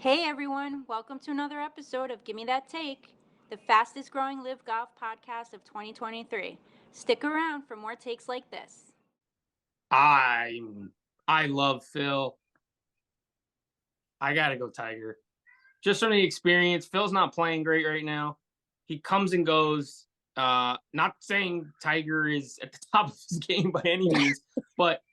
Hey everyone, welcome to another episode of Gimme That Take, the fastest growing live golf podcast of 2023. Stick around for more takes like this. I I love Phil. I gotta go Tiger. Just from the experience, Phil's not playing great right now. He comes and goes. Not saying Tiger is at the top of his game by any means, but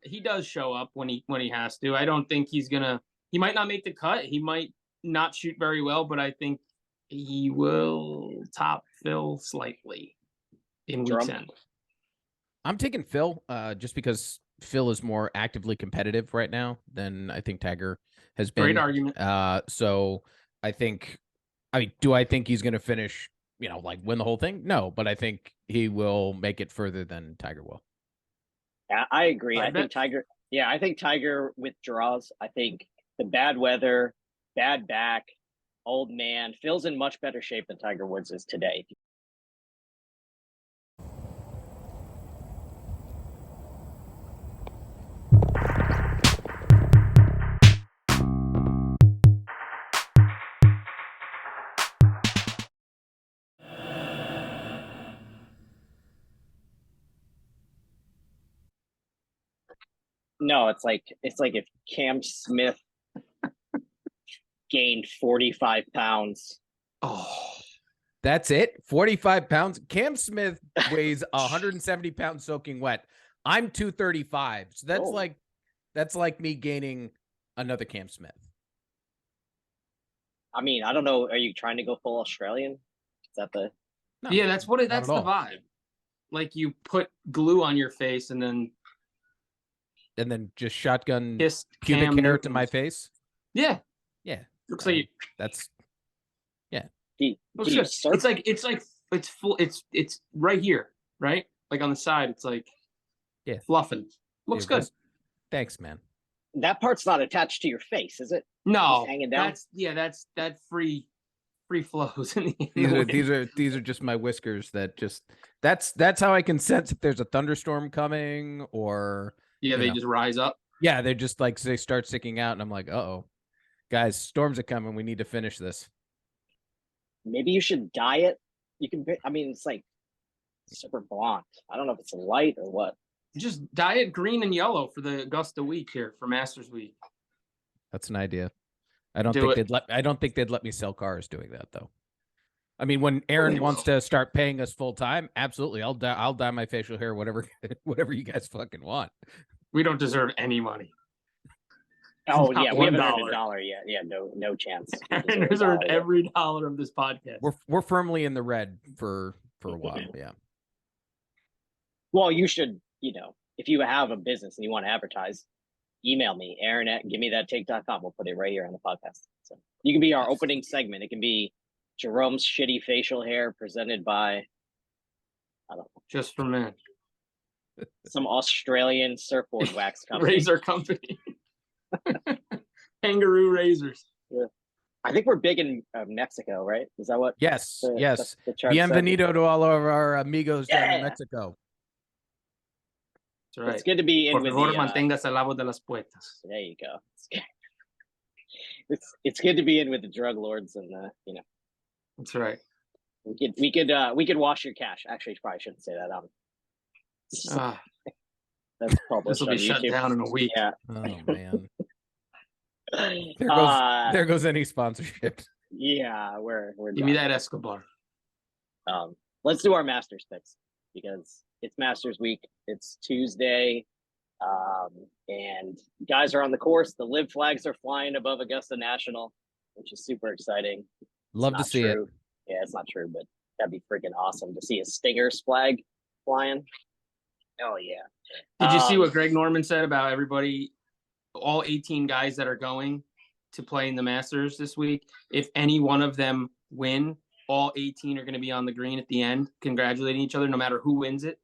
he does show up when he has to. I don't think he's gonna. He might not make the cut. He might not shoot very well, but I think he will top Phil slightly in week's Jerome? end. I'm taking Phil just because Phil is more actively competitive right now than I think Tiger has been. Great argument. So I mean, do I think he's going to finish, like win the whole thing? No, but I think he will make it further than Tiger will. Yeah, I agree. I I think Tiger withdraws. I think the bad weather, bad back, old man, Phil's in much better shape than Tiger Woods is today. No, it's like if Cam Smith gained 45 pounds. Oh, That's it. 45 pounds. Cam Smith weighs 170 pounds soaking wet. I'm 235. So that's like me gaining another Cam Smith. I mean, I don't know. Are you trying to go full Australian? Is that the? No, yeah, that's the all. vibe. Like you put glue on your face and then just shotgun kiss pubic Cam hair to my Newton's- face. Yeah, Yeah. looks like That's looks good. It's full. It's right here, right? Like on the side, it's like fluffing. Looks Dude, good. Thanks, man. That part's not attached to your face, is it? No, Just hanging down? That free flows in the These are just my whiskers that's how I can sense if there's a thunderstorm coming or they just rise up. yeah, they're just like they start sticking out and I'm like, uh-oh. Guys, storms are coming. We need to finish this. Maybe you should dye it. You can. I mean, it's like super blonde. I don't know if it's light or what. Just dye it green and yellow for the Augusta week here for Masters week. That's an idea. I don't think they'd let me sell cars doing that though. I mean, when Aaron wants to start paying us full time, absolutely. I'll dye my facial hair, whatever you guys fucking want. We don't deserve any money. Oh Not yeah, we haven't $1. earned a dollar yet. Yeah, no chance. Aaron deserved every dollar of this podcast. We're firmly in the red for a while. Yeah. Well, you should, if you have a business and you want to advertise, email me, Aaron at gimmethattake.com. We'll put it right here on the podcast. So you can be our opening segment. It can be Jerome's shitty facial hair presented by, I don't know, Just for men. some Australian surfboard wax company. Razor company. Kangaroo razors. Yeah. I think we're big in Mexico, right? Is that what? Yes. the chart said? Bienvenido to all of our amigos down in Mexico. That's right. It's good to be in Por with favor, the, manténgase al lado de las puertas. there you go. It's good to be in with the drug lords and That's right. we could wash your cash. Actually, probably shouldn't say that. That's This published will on be shut YouTube. down in a week. Yeah. Oh man. Uh, There goes any sponsorship. Yeah, we're Give me done. that Escobar. Let's do our Masters picks because it's Masters week. It's Tuesday, and guys are on the course. The live flags are flying above Augusta National, which is super exciting. Love to see it. Yeah, it's not true, but that'd be freaking awesome to see a Stingers flag flying. Oh yeah. Did you see what Greg Norman said about everybody, all 18 guys that are going to play in the Masters this week? If any one of them win, all 18 are going to be on the green at the end, congratulating each other, no matter who wins it.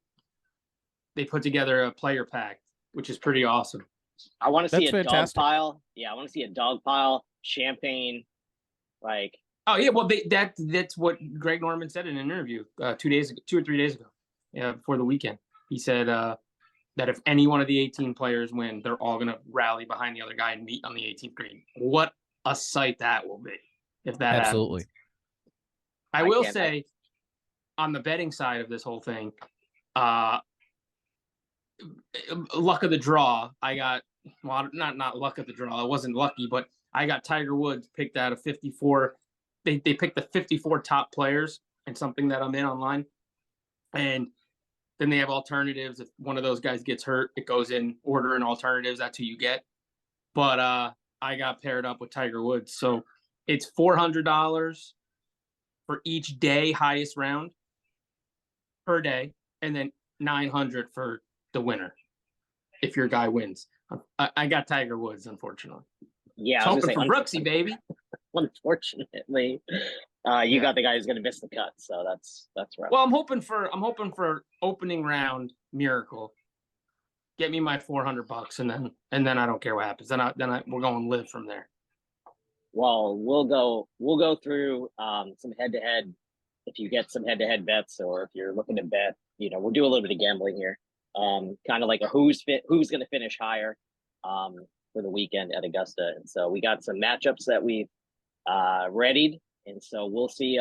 They put together a player pack, which is pretty awesome. I want to see a fantastic. dog pile. Yeah, I want to see a dog pile, champagne, like. Oh yeah, well that's what Greg Norman said in an interview 2 or 3 days ago, before the weekend. He said that if any one of the 18 players win, they're all going to rally behind the other guy and meet on the 18th green. What a sight that will be if that Absolutely. happens. I will can't- say, on the betting side of this whole thing, luck of the draw. I got not luck of the draw. I wasn't lucky, but I got Tiger Woods picked out of 54. They picked the 54 top players and something that I'm in online, and then they have alternatives. If one of those guys gets hurt, it goes in order and alternatives. That's who you get. But I got paired up with Tiger Woods, so it's $400 for each day, highest round per day, and then $900 for the winner if your guy wins. I got Tiger Woods, unfortunately. Yeah, Hoping for Brooksy, baby. Unfortunately, you got the guy who's going to miss the cut, so that's rough. Well, I'm hoping for opening round miracle. Get me my $400, and then I don't care what happens. We're going live from there. Well, we'll go through some head-to-head. If you get some head-to-head bets, or if you're looking to bet, we'll do a little bit of gambling here. Kind of like a who's going to finish higher for the weekend at Augusta. And so we got some matchups that we've readied, and so we'll see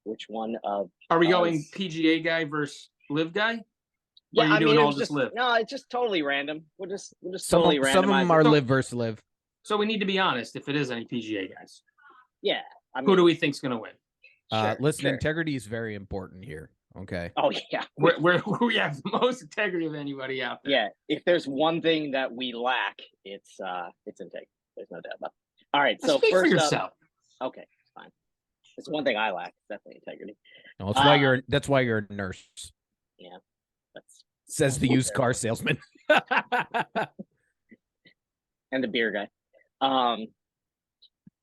which one of. Are we going PGA guy versus live guy? Yeah, I mean, all just live. No, it's just totally random. We'll just Some totally of randomize them it. are live versus live. So we need to be honest. If it is any PGA guys, Yeah, I mean, who do we think's going to win? Listen, sure. integrity is very important here. Okay. Oh yeah, We have the most integrity of anybody out there. yeah. If there's one thing that we lack, it's integrity. There's no doubt about it. All right, so Speak for first yourself. up, okay, fine. It's one thing I lack. It's definitely integrity. No, that's why you're a nurse. Yeah, that's Says the used car salesman. and the beer guy. All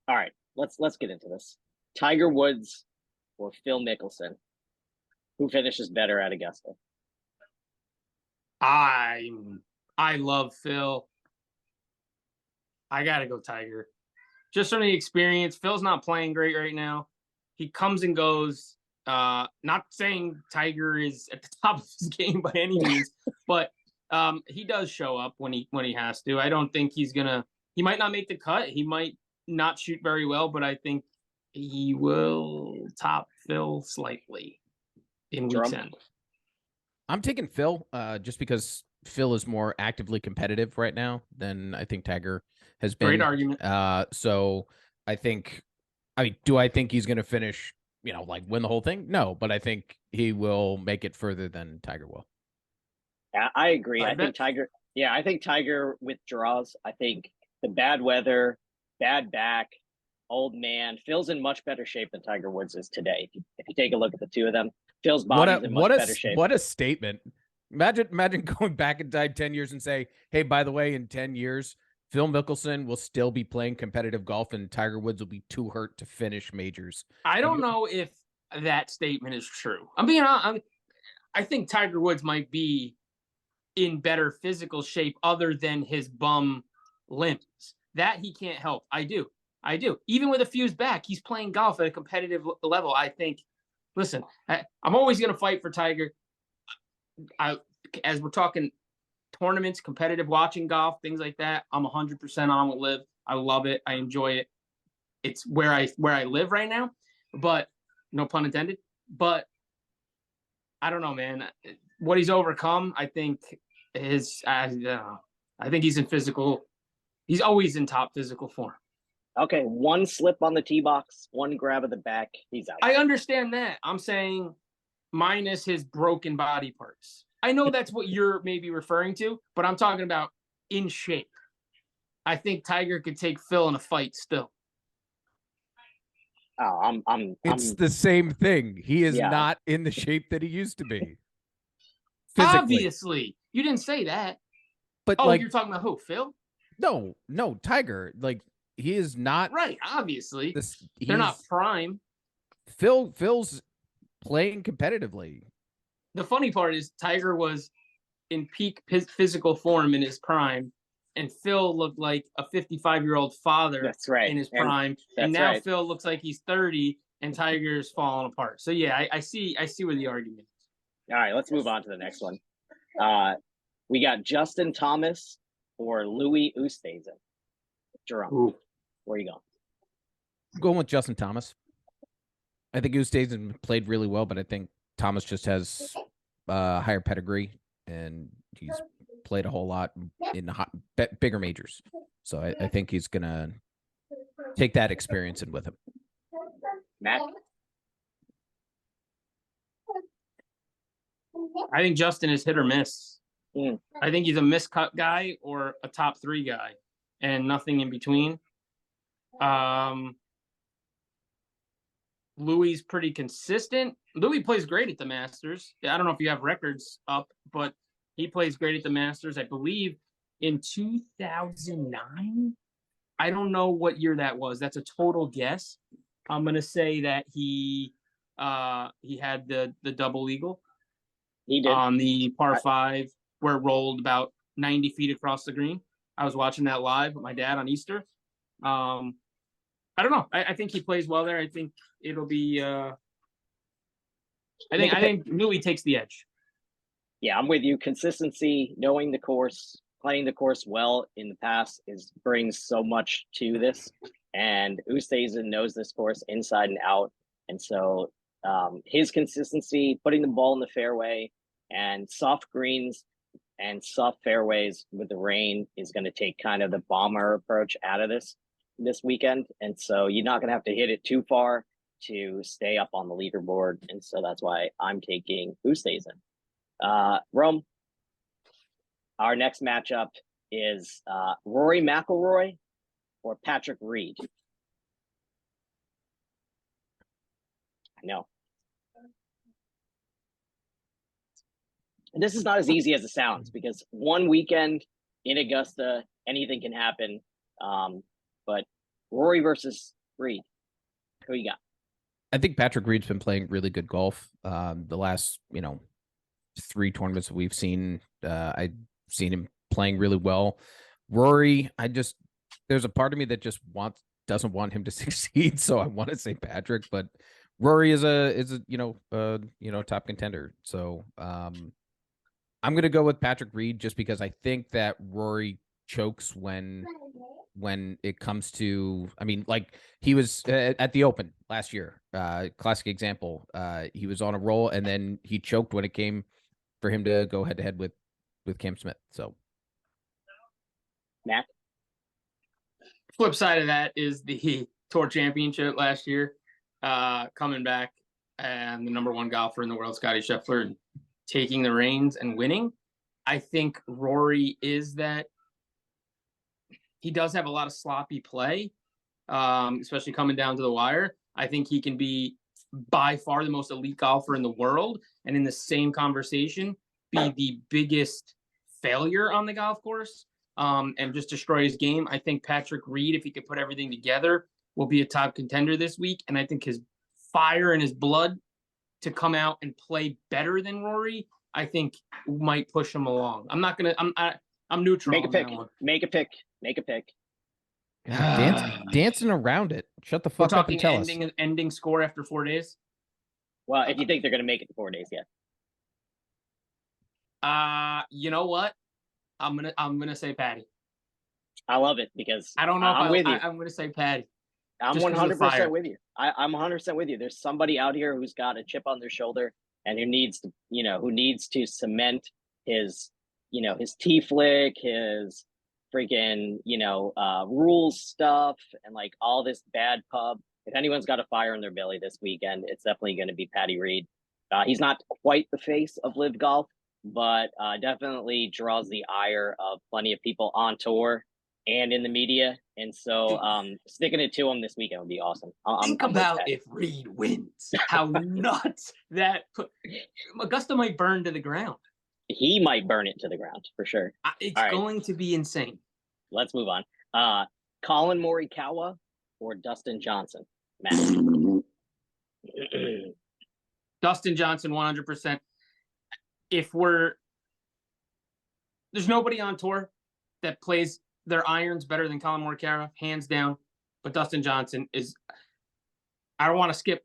right, let's get into this. Tiger Woods or Phil Mickelson, who finishes better at Augusta? I love Phil. I gotta go Tiger. Just from the experience, Phil's not playing great right now. He comes and goes. Not saying Tiger is at the top of his game by any means, but he does show up when he has to. I don't think he's gonna. He might not make the cut. He might not shoot very well, but I think he will top Phil slightly in week's end. I'm taking Phil just because Phil is more actively competitive right now than I think Tiger has been. Great argument. So I mean, do I think he's going to finish, like win the whole thing? No, but I think he will make it further than Tiger will. Yeah, I agree. I think Tiger withdraws. I think the bad weather, bad back, old man. Phil's in much better shape than Tiger Woods is today. If you take a look at the two of them, Phil's body's in much better shape. What a statement. Imagine going back in time 10 years and say, hey, by the way, in 10 years, Phil Mickelson will still be playing competitive golf and Tiger Woods will be too hurt to finish majors. I don't know if that statement is true. I'm being honest. I think Tiger Woods might be in better physical shape other than his bum limbs. That he can't help. I do. Even with a fused back, he's playing golf at a competitive level. I think, listen, I'm always going to fight for Tiger. As we're talking tournaments, competitive watching golf, things like that, I'm 100% on with live. I love it. I enjoy it. It's where I live right now, but no pun intended. But I don't know, man. What he's overcome, I think I think he's in physical. He's always in top physical form. Okay, one slip on the tee box, one grab of the back, he's out. I understand that. I'm saying minus his broken body parts. I know that's what you're maybe referring to, but I'm talking about in shape. I think Tiger could take Phil in a fight still. Oh, It's the same thing. He is not in the shape that he used to be. Physically. Obviously. You didn't say that. But you're talking about who? Phil? No, Tiger. Like, he is not right. Obviously, they're not prime. Phil's playing competitively. The funny part is Tiger was in peak physical form in his prime, and Phil looked like a 55-year-old father. That's right. In his prime, and now right. Phil looks like he's 30, and Tiger's falling apart. So yeah, I see where the argument is. All right, let's move on to the next one. We got Justin Thomas or Louis Oosthuizen. Jerome, where are you going? going with Justin Thomas. I think Oosthuizen played really well, but I think Thomas just has higher pedigree, and he's played a whole lot in bigger majors. So I think he's going to take that experience in with him. Matt? I think Justin is hit or miss. I think he's a miscut guy or a top 3 guy and nothing in between. Louis pretty consistent. Louis plays great at the Masters. I don't know if you have records up, but he plays great at the Masters. I believe in 2009. I don't know what year that was. That's a total guess. I'm gonna say that he had the double eagle. He did on the par 5 where it rolled about 90 feet across the green. I was watching that live with my dad on Easter. I don't know. I think he plays well there. I think it'll be. I think Louis takes the edge. Yeah, I'm with you. Consistency, knowing the course, playing the course well in the past brings so much to this. And Oosthuizen knows this course inside and out, and so his consistency, putting the ball in the fairway, and soft greens and soft fairways with the rain is going to take kind of the bomber approach out of this weekend. And so you're not going to have to hit it too far to stay up on the leaderboard. And so that's why I'm taking Oosthuizen. Rome, our next matchup is Rory McIlroy or Patrick Reed. I know. This is not as easy as it sounds because one weekend in Augusta, anything can happen. But Rory versus Reed, who you got? I think Patrick Reed's been playing really good golf. The last, 3 tournaments that we've seen, I've seen him playing really well. Rory, there's a part of me that just doesn't want him to succeed, so I want to say Patrick, but Rory is a top contender. So I'm going to go with Patrick Reed just because I think that Rory chokes when it comes to, like he was at the Open last year, classic example. He was on a roll and then he choked when it came for him to go head to head with Cam Smith. So, Matt. Flip side of that is the Tour Championship last year, coming back and the number 1 golfer in the world, Scottie Scheffler, taking the reins and winning. I think Rory is that. He does have a lot of sloppy play, especially coming down to the wire. I think he can be by far the most elite golfer in the world, and in the same conversation, be the biggest failure on the golf course, and just destroy his game. I think Patrick Reed, if he could put everything together, will be a top contender this week. And I think his fire and his blood to come out and play better than Rory, I think might push him along. I'm neutral. Make a pick. Make a pick. Make a pick. Dancing around it. Shut the fuck up and tell us. Ending score after 4 days. Well, if you think they're going to make it to 4 days, yeah. You know what? I'm gonna say Patty. I love it because I don't know. I'm with you. I'm gonna say Patty. I'm 100% with you. I'm 100% with you. There's somebody out here who's got a chip on their shoulder and who needs to cement his, his T flick, his freaking, rules stuff and like all this bad pub. If anyone's got a fire in their belly this weekend, it's definitely going to be Patty Reed. He's not quite the face of Live Golf, but definitely draws the ire of plenty of people on tour and in the media. And so sticking it to him this weekend would be awesome. Think about if Reed wins, how nuts that Augusta might burn to the ground. He might burn it to the ground for sure. It's going to be insane. Let's move on. Colin Morikawa or Dustin Johnson? Matt. Dustin Johnson, 100%. There's nobody on tour that plays their irons better than Colin Morikawa, hands down. But Dustin Johnson is, I don't want to skip.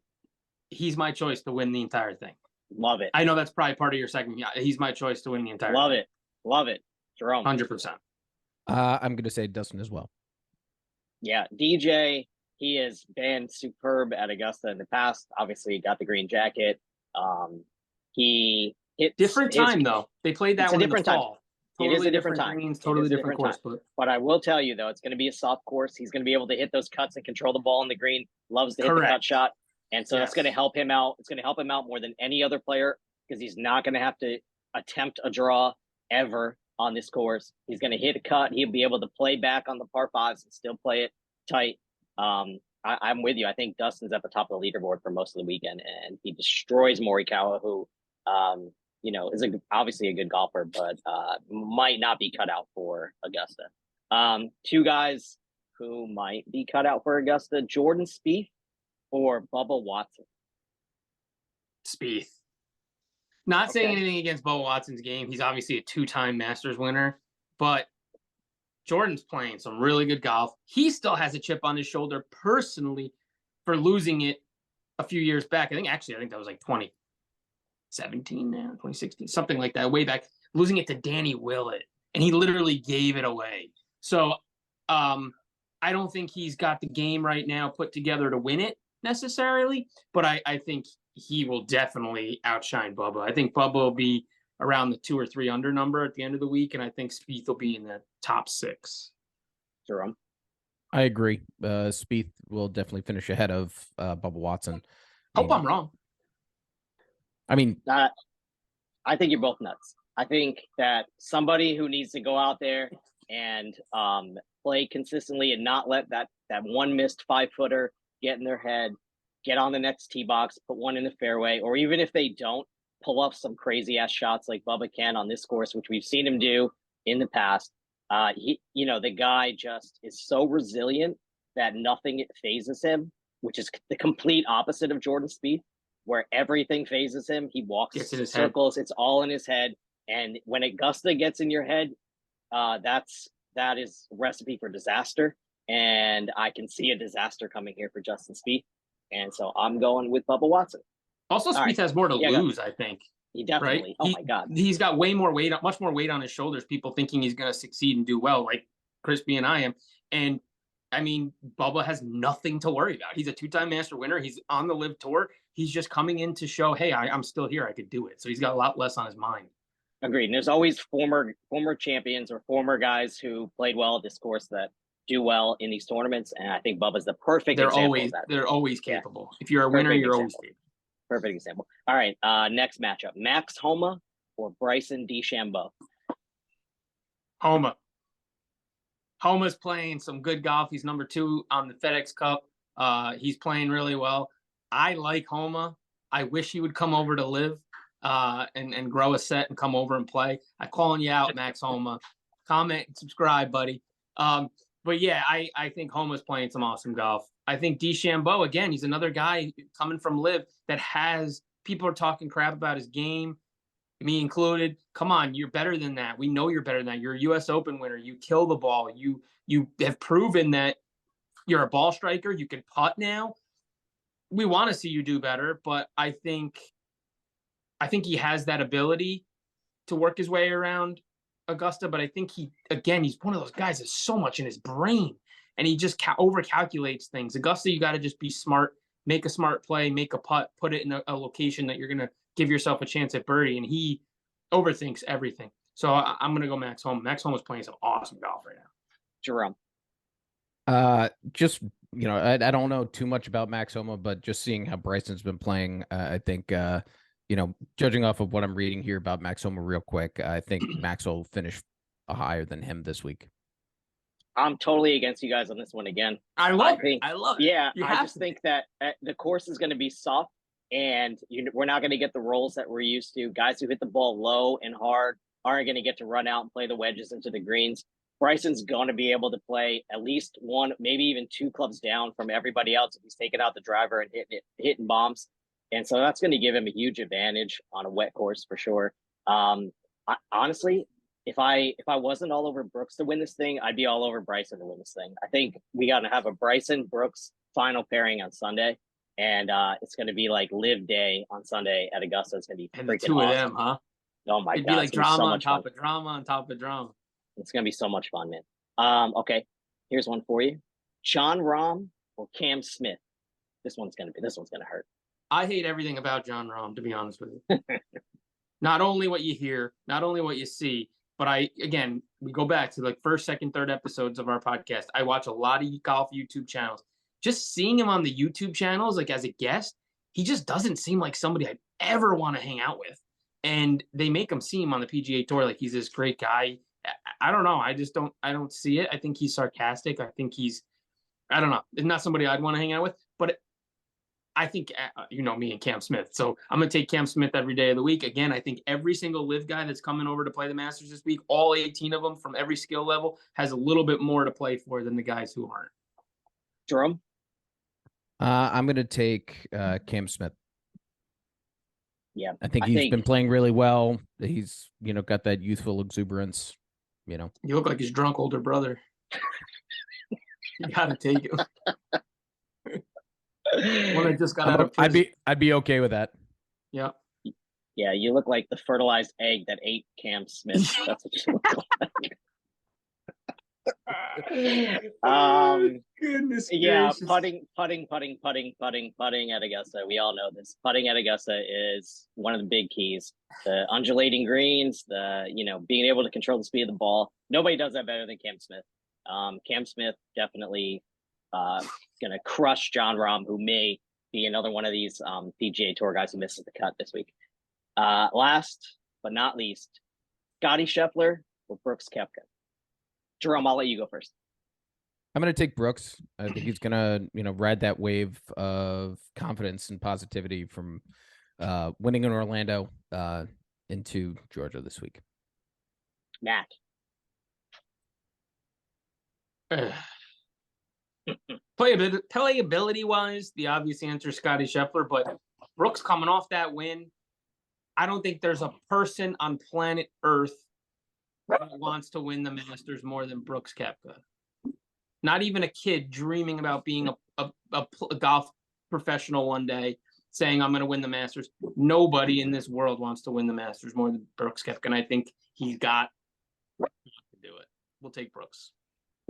He's my choice to win the entire thing. Love it. I know that's probably part of your segment. Yeah, he's my choice to win the entire thing. Love it. Jerome. 100%. I'm going to say Dustin as well. Yeah, DJ, he has been superb at Augusta in the past. Obviously, got the green jacket. He hits different time though. They played that it's a one in the different time. fall. It is a different time. greens, It totally is a different different course. But I will tell you though, it's going to be a soft course. He's going to be able to hit those cuts and control the ball in the green. Loves to hit the cut Correct. shot, and so that's Yes. going to help him out. It's going to help him out more than any other player because he's not going to have to attempt a draw ever on this course. He's going to hit a cut. He'll be able to play back on the par fives and still play it tight. I'm with you. I think Dustin's at the top of the leaderboard for most of the weekend, and he destroys Morikawa, who is obviously a good golfer, but might not be cut out for Augusta. Two guys who might be cut out for Augusta: Jordan Spieth or Bubba Watson. Spieth. Not saying anything against Bubba Watson's game. He's obviously a 2-time Masters winner, but Jordan's playing some really good golf. He still has a chip on his shoulder personally for losing it a few years back. I think that was like 2017 now, 2016, something like that, way back, losing it to Danny Willett. And he literally gave it away. So I don't think he's got the game right now put together to win it necessarily, but I think he will definitely outshine Bubba. I think Bubba will be around the 2 or 3 under number at the end of the week, and I think Spieth will be in the top 6. Jerome? I agree. Spieth will definitely finish ahead of Bubba Watson. Hope I'm wrong. I mean, I think you're both nuts. I think that somebody who needs to go out there and play consistently and not let that one missed 5-footer get in their head, get on the next tee box, put one in the fairway, or even if they don't, pull up some crazy ass shots like Bubba can on this course, which we've seen him do in the past. The guy just is so resilient that nothing phases him, which is the complete opposite of Jordan Spieth, where everything phases him. He walks in circles. It's all in his head. And when Augusta gets in your head, that is a recipe for disaster. And I can see a disaster coming here for Justin Spieth. And so I'm going with Bubba Watson. Also, Spieth has more to lose, I think. He definitely. Right? My God. He's got way more weight, much more weight on his shoulders. People thinking he's going to succeed and do well, like Crispy and I am. And I mean, Bubba has nothing to worry about. He's a 2-time Master winner. He's on the LIV Tour. He's just coming in to show, hey, I'm still here. I could do it. So he's got a lot less on his mind. Agreed. And there's always former champions or former guys who played well at this course that do well in these tournaments. And I think Bubba's the perfect example of that. They're always capable. Yeah. If you're a winner, you're always capable. Perfect example. All right. Next matchup: Max Homa or Bryson DeChambeau. Homa. Homa's playing some good golf. He's number 2 on the FedEx Cup. He's playing really well. I like Homa. I wish he would come over to LIV and grow a set and come over and play. I'm calling you out, Max Homa. Comment and subscribe, buddy. But yeah, I think Homa's playing some awesome golf. I think DeChambeau, again, he's another guy coming from LIV that has people are talking crap about his game, me included. Come on, you're better than that. We know you're better than that. You're a U.S. Open winner. You kill the ball. You have proven that you're a ball striker. You can putt now. We want to see you do better, but I think he has that ability to work his way around Augusta. But I think he's one of those guys that's so much in his brain. And he just over-calculates things. Augusta, you got to just be smart, make a smart play, make a putt, put it in a location that you're going to give yourself a chance at birdie. And he overthinks everything. So I'm going to go Max Homa. Max Homa's playing some awesome golf right now. Jerome. I don't know too much about Max Homa, but just seeing how Bryson's been playing, I think, judging off of what I'm reading here about Max Homa real quick, I think Max will finish higher than him this week. I'm totally against you guys on this one again. I love it. Yeah, I just think that the course is going to be soft, and we're not going to get the rolls that we're used to. Guys who hit the ball low and hard aren't going to get to run out and play the wedges into the greens. Bryson's going to be able to play at least 1, maybe even 2 clubs down from everybody else if he's taking out the driver and hitting bombs. And so that's going to give him a huge advantage on a wet course for sure. Honestly, if I wasn't all over Brooks to win this thing, I'd be all over Bryson to win this thing. I think we got to have a Bryson Brooks final pairing on Sunday, and it's going to be like LIV Day on Sunday at Augusta. It's going to be freaking awesome. 2 of them, huh? Oh my It'd God! It'd be like drama on top of drama on top of drama. It's going to be so much fun, man. Okay, here's one for you: Jon Rahm or Cam Smith? This one's gonna hurt. I hate everything about John Rahm, to be honest with you. Not only what you hear, not only what you see, but we go back to like first, second, third episodes of our podcast. I watch a lot of golf YouTube channels. Just seeing him on the YouTube channels, like as a guest, he just doesn't seem like somebody I'd ever want to hang out with. And they make him seem on the PGA Tour like he's this great guy. I don't know. I don't see it. I think he's sarcastic. I think I don't know. It's not somebody I'd want to hang out with, but I think, me and Cam Smith. So I'm going to take Cam Smith every day of the week. Again, I think every single live guy that's coming over to play the Masters this week, all 18 of them from every skill level, has a little bit more to play for than the guys who aren't. Jerome? I'm going to take Cam Smith. Yeah. I think he's been playing really well. He's, got that youthful exuberance, You look like his drunk older brother. You got to take him. When I just got out of prison. I'd be okay with that. Yeah. Yeah, you look like the fertilized egg that ate Cam Smith. That's what you look like. Goodness yeah, gracious. putting at Augusta. We all know this. Putting at Augusta is one of the big keys. The undulating greens, being able to control the speed of the ball. Nobody does that better than Cam Smith. Cam Smith definitely gonna crush John Rahm, who may be another one of these PGA Tour guys who misses the cut this week. Last but not least, Scotty Scheffler or Brooks Koepka. Jerome, I'll let you go first. I'm going to take Brooks. I think he's going to, ride that wave of confidence and positivity from winning in Orlando into Georgia this week. Matt. Playability-wise, the obvious answer is Scotty Scheffler, but Brooks coming off that win, I don't think there's a person on planet Earth that wants to win the Masters more than Brooks Koepka. Not even a kid dreaming about being a golf professional one day, saying, I'm going to win the Masters. Nobody in this world wants to win the Masters more than Brooks Koepka, and I think he's got to do it. We'll take Brooks.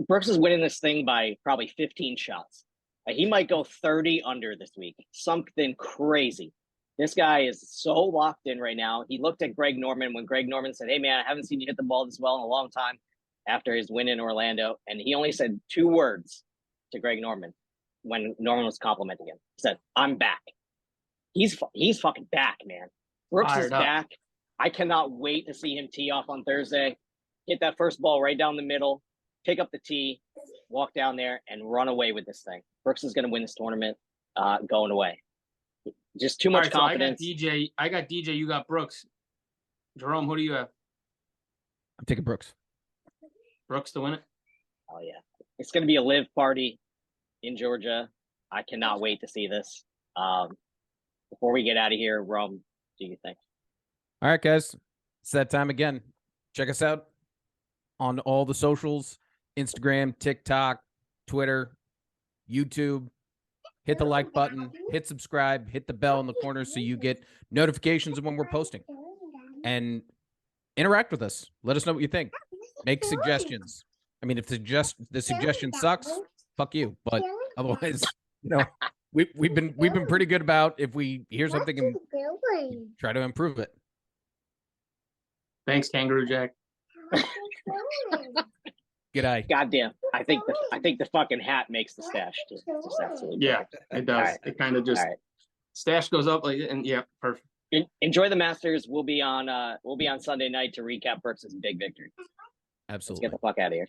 Brooks is winning this thing by probably 15 shots. He might go 30 under this week. Something crazy. This guy is so locked in right now. He looked at Greg Norman when Greg Norman said, hey, man, I haven't seen you hit the ball this well in a long time after his win in Orlando. And he only said 2 words to Greg Norman when Norman was complimenting him. He said, I'm back. He's fucking back, man. Brooks is back. I cannot wait to see him tee off on Thursday, hit that first ball right down the middle, pick up the tee, walk down there, and run away with this thing. Brooks is going to win this tournament going away. Just too much confidence. I got DJ. You got Brooks. Jerome, who do you have? I'm taking Brooks. Brooks to win it? Oh, yeah. It's going to be a live party in Georgia. I cannot wait to see this. Before we get out of here, Rome, what do you think? All right, guys. It's that time again. Check us out on all the socials, Instagram, TikTok, Twitter, YouTube. Hit the like button, hit subscribe, hit the bell in the corner so you get notifications of when we're posting. And interact with us. Let us know what you think. Make suggestions. I mean, if the suggestion sucks, fuck you. But otherwise, we've been pretty good about if we hear something and try to improve it. Thanks, Kangaroo Jack. G'day. Goddamn. I think the fucking hat makes the stash too. Just absolutely perfect. It does. Right. It kind of just stash goes up and perfect. Enjoy the Masters. We'll be on Sunday night to recap Brooks' big victory. Absolutely. Let's get the fuck out of here.